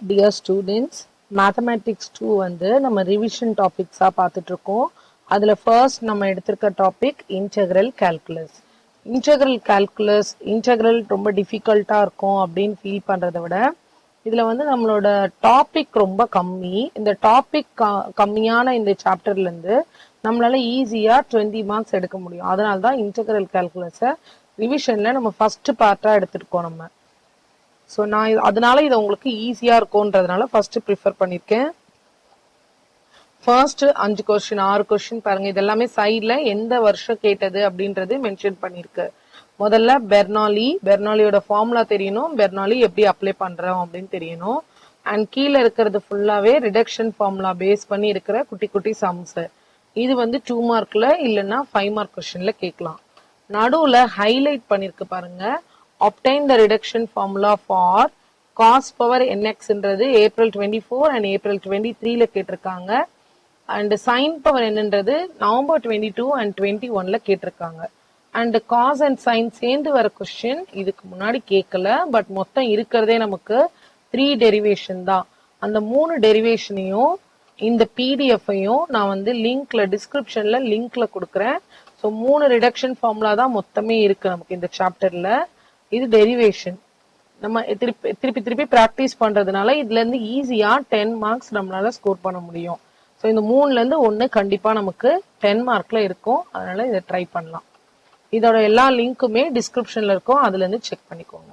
Dear students, Mathematics 2 வந்து நம்ம revision டாபிக்ஸா பார்த்துட்டு இருக்கோம். அதுல ஃபர்ஸ்ட் நம்ம எடுத்திருக்க டாபிக் இன்டெக்ரல் கால்குலஸ். இன்டெக்ரல் ரொம்ப டிஃபிகல்ட்டா இருக்கும் அப்படின்னு ஃபீல் பண்றதை விட இதுல வந்து நம்மளோட டாபிக் ரொம்ப கம்மி. இந்த டாபிக் கம்மியான இந்த சாப்டர்ல இருந்து நம்மளால ஈஸியா 20 மார்க்ஸ் எடுக்க முடியும். அதனால தான் இன்டெக்ரல் கால்குலஸை ரிவிஷன்ல நம்ம ஃபர்ஸ்ட் பார்ட்டா எடுத்துருக்கோம் நம்ம. ஸோ நான் அதனால இதை உங்களுக்கு ஈஸியா இருக்கும்ன்றதுனால ஃபர்ஸ்ட் ப்ரிஃபர் பண்ணியிருக்கேன். ஃபர்ஸ்ட் 5 கொஸ்டின் 6 கொஸ்டின் பாருங்க. இதெல்லாமே சைட்ல எந்த வருஷம் கேட்டது அப்படின்றது மென்ஷன் பண்ணிருக்கு. முதல்ல பெர்னாலியோட ஃபார்முலா தெரியணும், பெர்னாலி எப்படி அப்ளை பண்றோம் அப்படின்னு தெரியணும். அண்ட் கீழே இருக்கிறது ஃபுல்லாவே ரிடக்ஷன் ஃபார்முலா பேஸ் பண்ணி இருக்கிற குட்டி குட்டி சம்ஸ். இது வந்து 2 மார்க்ல இல்லைன்னா 5 மார்க் கொஸ்டின்ல கேட்கலாம். நடுவுல ஹைலைட் பண்ணிருக்கு பாருங்க, obtain the reduction formula for cos power nxன்றது ஏப்ரல் 24 அண்ட் ஏப்ரல் 23ல கேட்டிருக்காங்க. அண்ட் sin power என்னன்றது நவம்பர் 22 அண்ட் 21ல கேட்டிருக்காங்க. அண்ட் cos அண்ட் sin சேர்ந்து வர கொஸ்டின் இதுக்கு முன்னாடி கேட்கல, பட் மொத்தம் இருக்கிறதே நமக்கு 3 டெரிவேஷன் தான். அந்த 3 டெரிவேஷனையும் இந்த பிடிஎஃப்ஐயும் நான் வந்து டிஸ்கிரிப்ஷன்ல லிங்க்ல கொடுக்குறேன். ஸோ 3 ரிடக்ஷன் ஃபார்முலா தான் மொத்தமே இருக்கு நமக்கு இந்த சாப்டர்ல. இது டெரிவேஷன் நம்ம திருப்பி பிராக்டிஸ் பண்றதுனால இதுல இருந்து ஈஸியா 10 மார்க்ஸ் நம்மளால ஸ்கோர் பண்ண முடியும். ஸோ இந்த 3ல இருந்து 1 கண்டிப்பா நமக்கு 10 மார்க்ல இருக்கும். அதனால இதை ட்ரை பண்ணலாம். இதோட எல்லா லிங்க்குமே டிஸ்கிரிப்ஷன்ல இருக்கும், அதுல இருந்து செக் பண்ணிக்கோங்க.